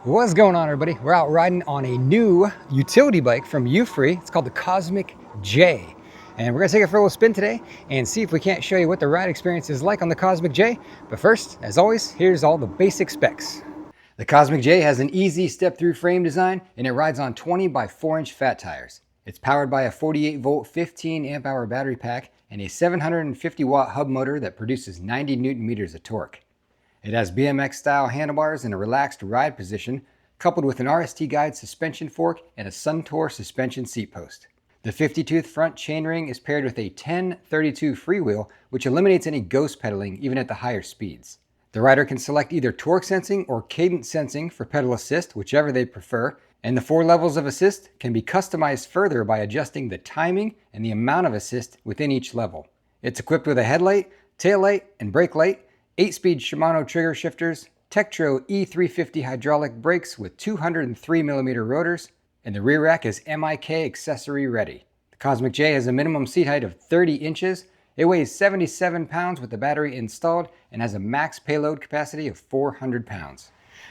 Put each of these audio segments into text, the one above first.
What's going on, everybody? We're out riding on a new utility bike from Euphree. It's called the Cosmic Jay. And we're gonna take it for a little spin today and see if we can't show you what the ride experience is like on the Cosmic Jay. But first, as always, here's all the basic specs. The Cosmic Jay has an easy step-through frame design and it rides on 20 by 4-inch fat tires. It's powered by a 48-volt, 15-amp-hour battery pack and a 750-watt hub motor that produces 90 Newton-meters of torque. It has BMX-style handlebars and a relaxed ride position, coupled with an RST guide suspension fork and a Suntour suspension seat post. The 50-tooth front chainring is paired with a 1032 freewheel, which eliminates any ghost pedaling even at the higher speeds. The rider can select either torque sensing or cadence sensing for pedal assist, whichever they prefer, and the 4 levels of assist can be customized further by adjusting the timing and the amount of assist within each level. It's equipped with a headlight, tail light, and brake light, 8-speed Shimano trigger shifters, Tektro E350 hydraulic brakes with 203mm rotors, and the rear rack is MIK accessory ready. The Cosmic Jay has a minimum seat height of 30 inches. It weighs 77 pounds with the battery installed and has a max payload capacity of 400 pounds.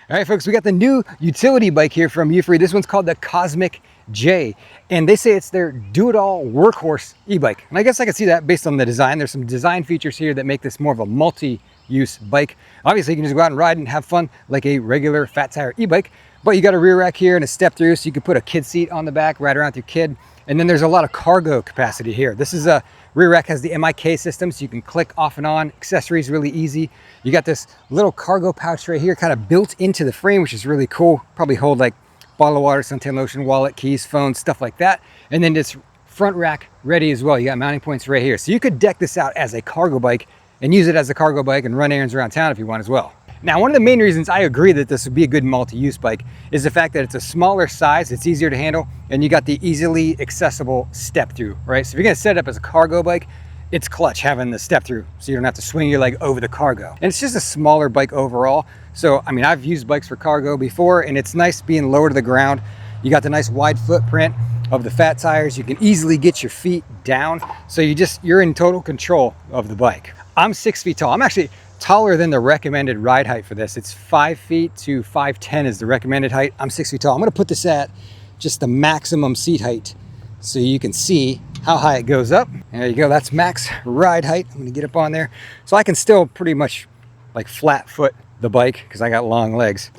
All right, folks, we got the new utility bike here from Euphree. This one's called the Cosmic Jay, and they say it's their do-it-all workhorse e-bike. And I guess I can see that based on the design. There's some design features here that make this more of a multi-use bike. Obviously, you can just go out and ride and have fun like a regular fat tire e-bike, but you got a rear rack here and a step through, so you can put a kid seat on the back, ride around with your kid. And then there's a lot of cargo capacity here. This is a rear rack, has the MIK system, so you can click off and on. Accessories really easy. You got this little cargo pouch right here, kind of built into the frame, which is really cool. Probably hold like bottle of water, suntan lotion, wallet, keys, phone, stuff like that. And then this front rack ready as well. You got mounting points right here. So you could deck this out as a cargo bike and use it as a cargo bike and run errands around town if you want as well. Now, one of the main reasons I agree that this would be a good multi-use bike is the fact that it's a smaller size, it's easier to handle, and you got the easily accessible step through, right? So if you're gonna set it up as a cargo bike, it's clutch having the step through, so you don't have to swing your leg over the cargo. And it's just a smaller bike overall. So, I mean, I've used bikes for cargo before, and it's nice being lower to the ground. You got the nice wide footprint of the fat tires. You can easily get your feet down. So you're in total control of the bike. I'm 6 feet tall. I'm actually taller than the recommended ride height for this. It's 5 feet to 5'10" is the recommended height. I'm 6 feet tall. I'm gonna put this at just the maximum seat height so you can see how high it goes up. There you go, that's max ride height. I'm gonna get up on there. So I can still pretty much like flat foot the bike because I got long legs.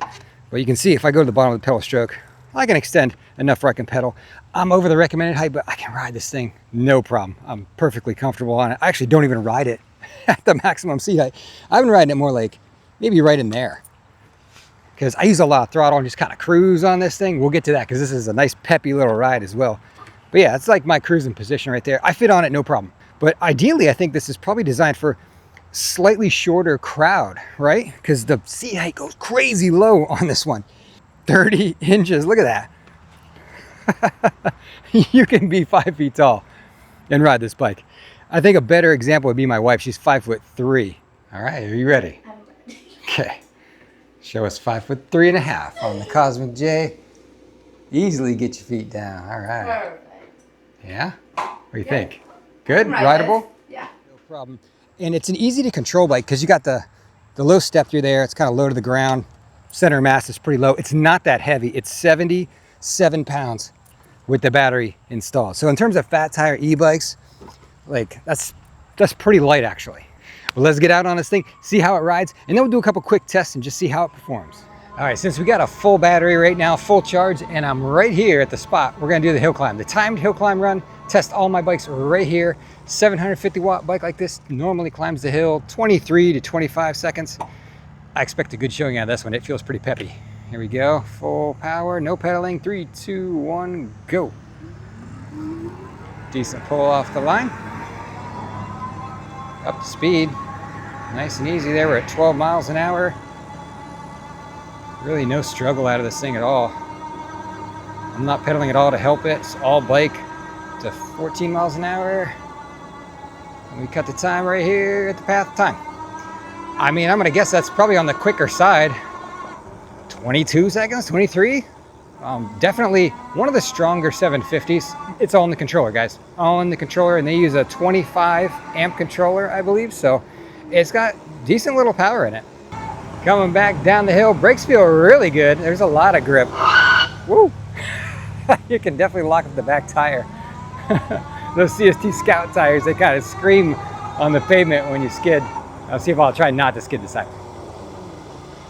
But you can see if I go to the bottom of the pedal stroke, I can extend enough where I can pedal. I'm over the recommended height, but I can ride this thing no problem. I'm perfectly comfortable on it. I actually don't even ride it at the maximum seat height. I've been riding it more like maybe right in there because I use a lot of throttle and just kind of cruise on this thing. We'll get to that because this is a nice peppy little ride as well. But yeah, it's like my cruising position right there. I fit on it no problem. But ideally, I think this is probably designed for slightly shorter crowd, right? Because the seat height goes crazy low on this one. 30 inches, look at that. You can be 5 feet tall and ride this bike. I think a better example would be my wife. She's 5'3". All right, are you ready? I'm ready. Okay. Show us 5'3.5" on the Cosmic Jay. Easily get your feet down. All right. Perfect. Yeah? What do you think? Good? Rideable? Yeah. No problem. And it's an easy to control bike because you got the low step through there. It's kind of low to the ground. Center of mass is pretty low. It's not that heavy. It's 77 pounds with the battery installed. So in terms of fat tire e-bikes, like that's pretty light actually. Well, let's get out on this thing, see how it rides, and then we'll do a couple quick tests and just see how it performs. All right, since we got a full battery right now, full charge, and I'm right here at the spot, we're gonna do the hill climb, the timed hill climb run, test all my bikes right here. 750 watt bike like this normally climbs the hill 23 to 25 seconds. I expect a good showing out of this one. It feels pretty peppy. Here we go, full power, no pedaling, 3, 2, 1, go. Decent pull off the line. Up to speed, nice and easy there. We're at 12 miles an hour. Really no struggle out of this thing at all. I'm not pedaling at all to help it. It's all bike to 14 miles an hour. And we cut the time right here at the path time. I mean, I'm gonna guess that's probably on the quicker side. 22 seconds, 23? Definitely one of the stronger 750s. It's all in the controller, guys. All in the controller, and they use a 25 amp controller, I believe. So it's got decent little power in it. Coming back down the hill, brakes feel really good. There's a lot of grip. Woo! You can definitely lock up the back tire. Those CST Scout tires, they kind of scream on the pavement when you skid. I'll see if I'll try not to skid this time.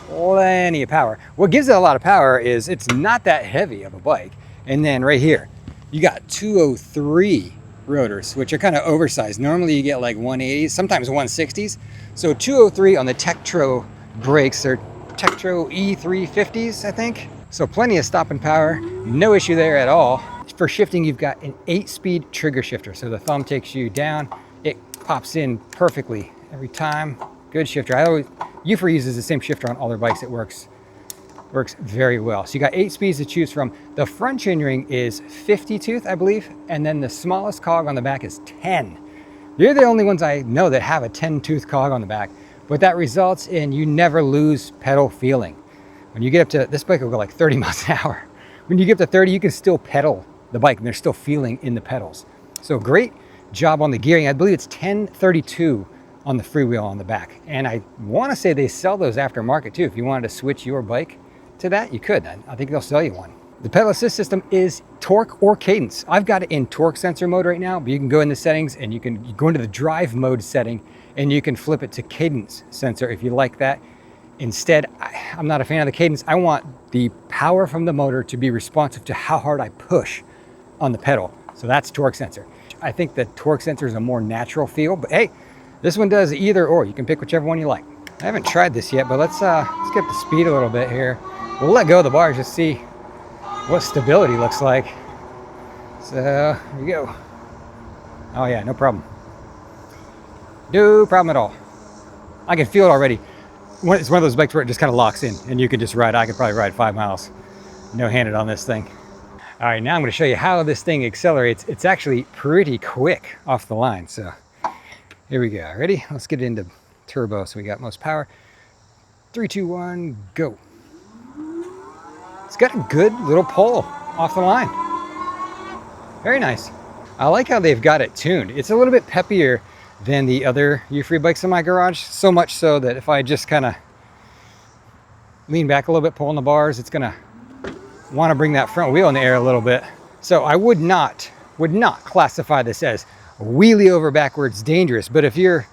Plenty of power. What gives it a lot of power is it's not that heavy of a bike. And then right here, you got 203 rotors, which are kind of oversized. Normally you get like 180s, sometimes 160s. So 203 on the Tektro brakes, they're Tektro E350s, I think. So plenty of stopping power, no issue there at all. For shifting, you've got an 8-speed trigger shifter. So the thumb takes you down, it pops in perfectly every time. Good shifter. Euphree uses the same shifter on all their bikes. It works very well. So you got 8 speeds to choose from. The front chainring is 50 tooth, I believe, and then the smallest cog on the back is 10. You're the only ones I know that have a 10 tooth cog on the back, but that results in you never lose pedal feeling. When you get up to, this bike will go like 30 miles an hour. When you get up to 30, you can still pedal the bike and there's still feeling in the pedals. So great job on the gearing. I believe it's 1032 on the freewheel on the back. And I want to say they sell those aftermarket too. If you wanted to switch your bike to that, you could. I think they'll sell you one. The pedal assist system is torque or cadence. I've got it in torque sensor mode right now, but you can go in the settings and you go into the drive mode setting and you can flip it to cadence sensor if you like that. Instead, I'm not a fan of the cadence. I want the power from the motor to be responsive to how hard I push on the pedal. So that's torque sensor. I think the torque sensor is a more natural feel, but hey, this one does either or. You can pick whichever one you like. I haven't tried this yet, but let's get the speed a little bit here. We'll let go of the bars, just see what stability looks like. So here we go. Oh yeah, no problem. No problem at all. I can feel it already. It's one of those bikes where it just kind of locks in and you can just ride. I could probably ride 5 miles no-handed on this thing. All right, now I'm going to show you how this thing accelerates. It's actually pretty quick off the line. So here we go. Ready? Let's get into turbo. So we got most power. 3, 2, 1, go. It's got a good little pull off the line. Very nice. I like how they've got it tuned. It's a little bit peppier than the other Euphree bikes in my garage. So much so that if I just kind of lean back a little bit, pulling the bars, it's gonna want to bring that front wheel in the air a little bit. So I would not classify this as wheelie over backwards dangerous. But if you're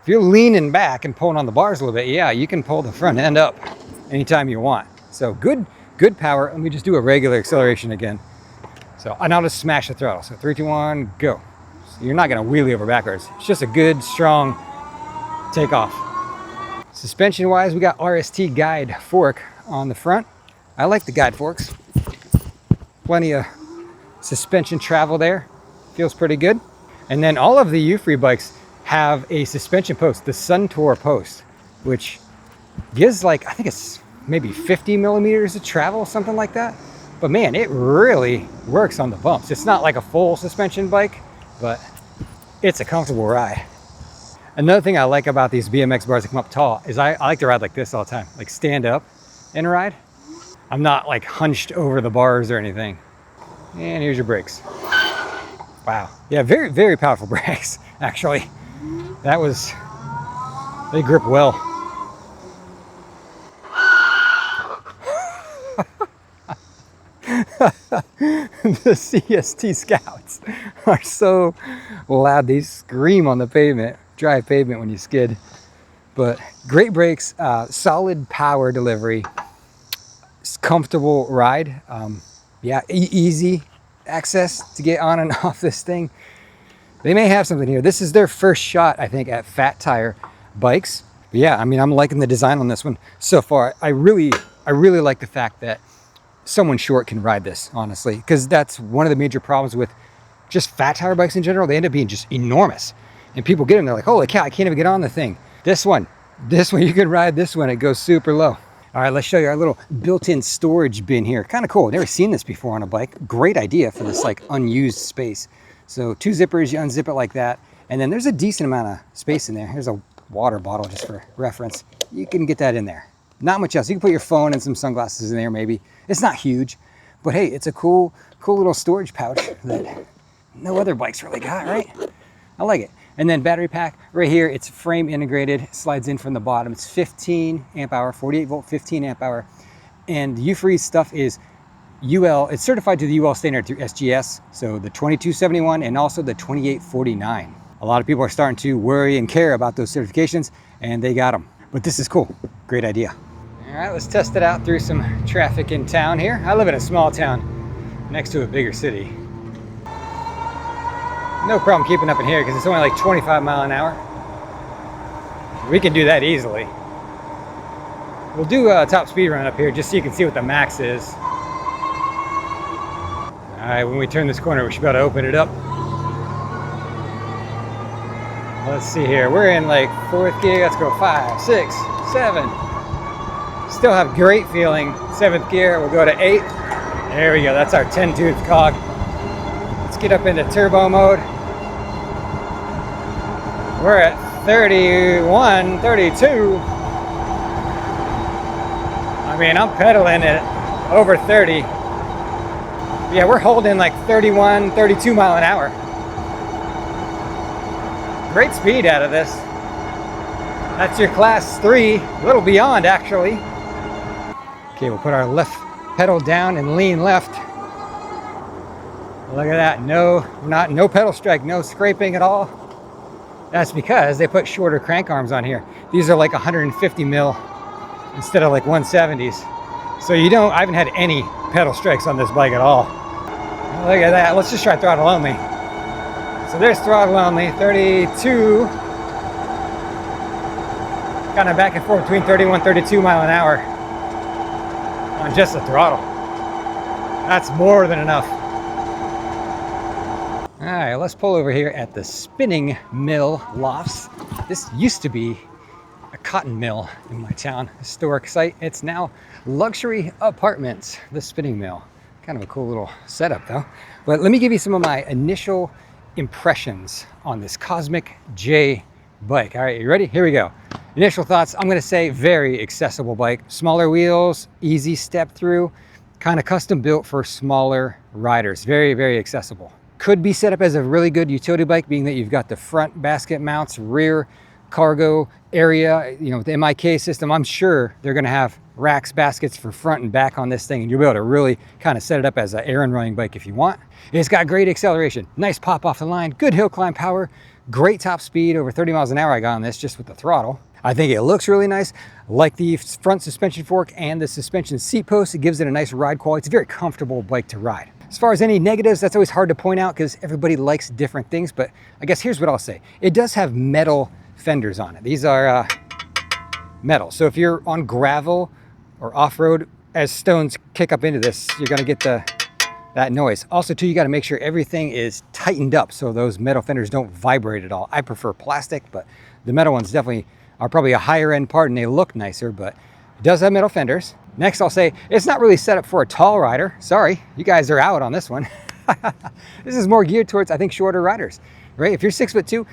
leaning back and pulling on the bars a little bit, yeah, you can pull the front end up anytime you want. So good power. Let me just do a regular acceleration again. So, and I'll just smash the throttle. So 3, 2, 1, go. So you're not gonna wheelie over backwards. It's just a good, strong takeoff. Suspension wise, we got RST guide fork on the front. I like the guide forks. Plenty of suspension travel there. Feels pretty good. And then all of the Euphree bikes have a suspension post, the Suntour post, which gives like, I think it's maybe 50 millimeters of travel, something like that. But man, it really works on the bumps. It's not like a full suspension bike, but it's a comfortable ride. Another thing I like about these BMX bars that come up tall is I like to ride like this all the time, like stand up and ride. I'm not like hunched over the bars or anything. And here's your brakes. Wow. Yeah, very, very powerful brakes, actually. They grip well. The CST Scouts are so loud. They scream on the pavement, dry pavement when you skid. But great brakes, solid power delivery, comfortable ride. Yeah, easy access to get on and off this thing. They may have something here. This is their first shot, I think, at fat tire bikes. But yeah, I mean, I'm liking the design on this one so far. I really like the fact that someone short can ride this, honestly, because that's one of the major problems with just fat tire bikes in general. They end up being just enormous, and people get them, they're like, holy cow, I can't even get on the thing. This one, you can ride this one. It goes super low. All right, let's show you our little built-in storage bin here. Kind of cool. Never seen this before on a bike. Great idea for this like unused space. So 2 zippers, you unzip it like that, and then there's a decent amount of space in there. Here's a water bottle just for reference. You can get that in there. Not much else. You can put your phone and some sunglasses in there maybe. It's not huge, but hey, it's a cool little storage pouch that no other bikes really got, right? I like it. And then battery pack right here, it's frame integrated, slides in from the bottom. It's 15 amp hour, 48 volt, 15 amp hour. And Euphree stuff is UL, it's certified to the UL standard through SGS. So the 2271 and also the 2849. A lot of people are starting to worry and care about those certifications, and they got them. But this is cool, great idea. All right, let's test it out through some traffic in town here. I live in a small town next to a bigger city. No problem keeping up in here because it's only like 25 miles an hour. We can do that easily. We'll do a top speed run up here just so you can see what the max is. All right, when we turn this corner, we should be able to open it up. Let's see here. We're in like 4th gear. Let's go 5, 6, 7. Still have great feeling. 7th gear. We'll go to 8. There we go. That's our 10-tooth cog. Let's get up into turbo mode. We're at 31, 32. I mean, I'm pedaling at over 30. Yeah, we're holding like 31, 32 mile an hour. Great speed out of this. That's your class 3, a little beyond actually. Okay, we'll put our left pedal down and lean left. Look at that, no pedal strike, no scraping at all. That's because they put shorter crank arms on here. These are like 150 mil instead of like 170s. So I haven't had any pedal strikes on this bike at all. Look at that, let's just try throttle only. So there's throttle only, 32. Kind of back and forth between 31, 32 mile an hour on just the throttle. That's more than enough. All right, let's pull over here at the spinning mill lofts. This used to be a cotton mill in my town, historic site. It's now luxury apartments, the spinning mill. Kind of a cool little setup though. But let me give you some of my initial impressions on this Cosmic Jay bike. All right, you ready? Here we go. Initial thoughts, I'm gonna say very accessible bike. Smaller wheels, easy step through, kind of custom built for smaller riders. Very, very accessible. Could be set up as a really good utility bike, being that you've got the front basket mounts, rear cargo area, with the MIK system. I'm sure they're gonna have racks, baskets for front and back on this thing, and you'll be able to really kind of set it up as an errand running bike if you want. It's got great acceleration, nice pop off the line, good hill climb power, great top speed, over 30 miles an hour I got on this just with the throttle. I think it looks really nice. Like the front suspension fork and the suspension seat post, it gives it a nice ride quality. It's a very comfortable bike to ride. As far as any negatives, that's always hard to point out because everybody likes different things, but I guess here's what I'll say. It does have metal fenders on it. These are metal. So if you're on gravel or off-road, as stones kick up into this, you're gonna get that noise. Also too, you gotta make sure everything is tightened up so those metal fenders don't vibrate at all. I prefer plastic, but the metal ones definitely are probably a higher end part and they look nicer, but it does have metal fenders. Next, I'll say it's not really set up for a tall rider. Sorry, you guys are out on this one. This is more geared towards, I think, shorter riders, right? If you're 6'2",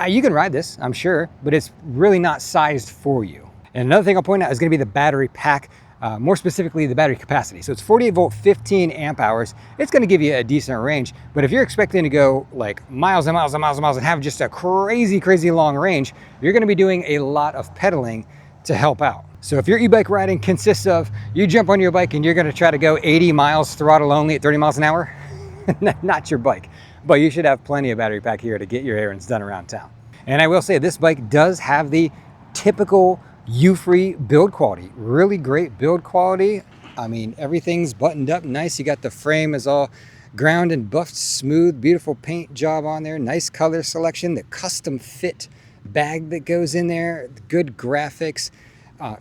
you can ride this, I'm sure, but it's really not sized for you. And another thing I'll point out is gonna be the battery pack, more specifically the battery capacity. So it's 48 volt, 15 amp hours. It's gonna give you a decent range, but if you're expecting to go like miles and miles and miles and miles and have just a crazy, crazy long range, you're gonna be doing a lot of pedaling to help out. So if your e-bike riding consists of, you jump on your bike and you're gonna try to go 80 miles throttle only at 30 miles an hour, not your bike. But you should have plenty of battery pack here to get your errands done around town. And I will say this bike does have the typical Euphree build quality, really great build quality. I mean, everything's buttoned up nice. You got the frame is all ground and buffed, smooth, beautiful paint job on there, nice color selection, the custom fit bag that goes in there, good graphics,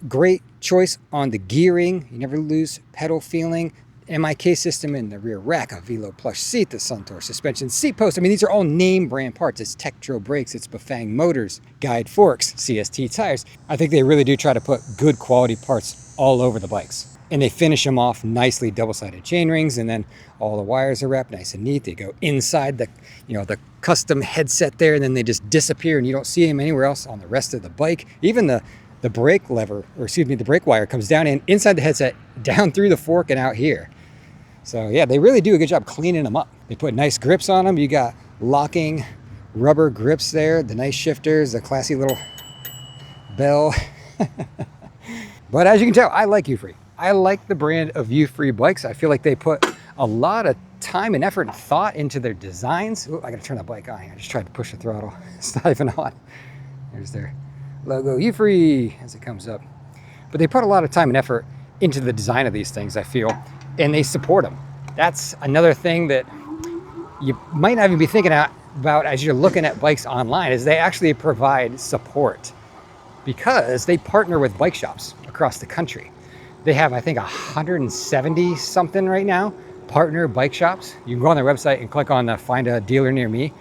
great choice on the gearing. You never lose pedal feeling. MIK system in the rear rack, a Velo plush seat, the Suntour suspension seat post. I mean, these are all name brand parts. It's Tektro brakes, it's Bafang motors, guide forks, CST tires. I think they really do try to put good quality parts all over the bikes. And they finish them off nicely, double-sided chain rings, and then all the wires are wrapped nice and neat. They go inside the, the custom headset there, and then they just disappear and you don't see them anywhere else on the rest of the bike. Even the brake lever, or excuse me, the brake wire comes down inside the headset, down through the fork and out here. So yeah, they really do a good job cleaning them up. They put nice grips on them. You got locking rubber grips there, the nice shifters, the classy little bell. But as you can tell, I like Euphree. I like the brand of Euphree bikes. I feel like they put a lot of time and effort and thought into their designs. Ooh, I gotta turn the bike on. I just tried to push the throttle. It's not even on. There's their logo, Euphree, as it comes up. But they put a lot of time and effort into the design of these things, I feel, and they support them. That's another thing that you might not even be thinking about as you're looking at bikes online, is they actually provide support because they partner with bike shops across the country. They have, I think, 170 something right now partner bike shops. You can go on their website and click on the find a dealer near me.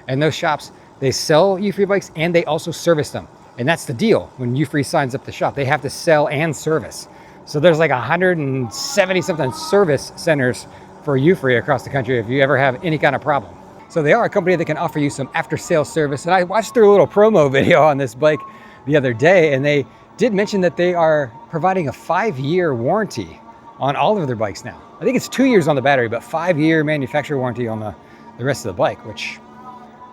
And those shops, they sell Euphree bikes and they also service them. And that's the deal. When Euphree signs up the shop, they have to sell and service. So there's like 170 something service centers for Euphree across the country if you ever have any kind of problem. So they are a company that can offer you some after sales service. And I watched their little promo video on this bike the other day, and they did mention that they are providing a 5-year warranty on all of their bikes now. I think it's 2 years on the battery, but 5-year manufacturer warranty on the rest of the bike, which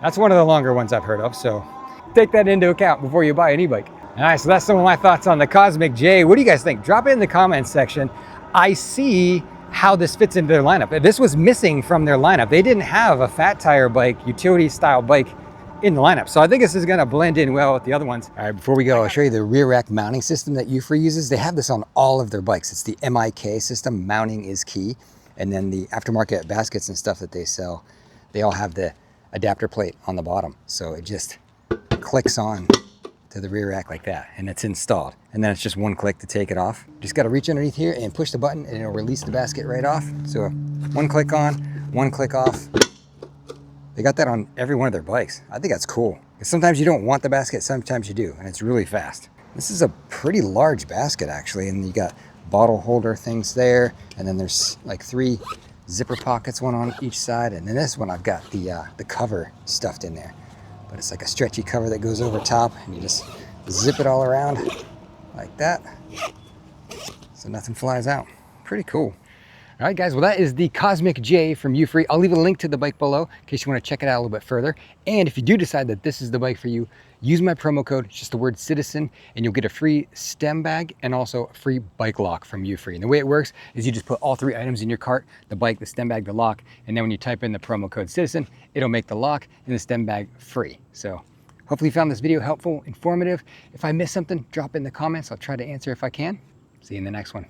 that's one of the longer ones I've heard of. So take that into account before you buy an e-bike. All right, so that's some of my thoughts on the Cosmic Jay. What do you guys think? Drop it in the comments section. I see how this fits into their lineup. This was missing from their lineup. They didn't have a fat tire bike, utility style bike in the lineup. So I think this is gonna blend in well with the other ones. All right, before we go, I'll show you the rear rack mounting system that Euphree uses. They have this on all of their bikes. It's the MIK system. Mounting is key. And then the aftermarket baskets and stuff that they sell, they all have the adapter plate on the bottom. So it just clicks on to the rear rack like that, and it's installed. And then it's just one click to take it off. Just gotta reach underneath here and push the button and it'll release the basket right off. So one click on, one click off. They got that on every one of their bikes. I think that's cool. Sometimes you don't want the basket, sometimes you do, and it's really fast. This is a pretty large basket actually, and you got bottle holder things there, and then there's like 3 zipper pockets, one on each side, and then this one I've got the cover stuffed in there. But it's like a stretchy cover that goes over top, and you just zip it all around like that, so nothing flies out. Pretty cool. All right, guys, well, that is the Cosmic Jay from Euphree. I'll leave a link to the bike below in case you want to check it out a little bit further. And if you do decide that this is the bike for you, use my promo code, it's just the word citizen, and you'll get a free stem bag and also a free bike lock from Euphree. And the way it works is you just put all 3 items in your cart, the bike, the stem bag, the lock, and then when you type in the promo code citizen, it'll make the lock and the stem bag free. So hopefully you found this video helpful, informative. If I missed something, drop it in the comments. I'll try to answer if I can. See you in the next one.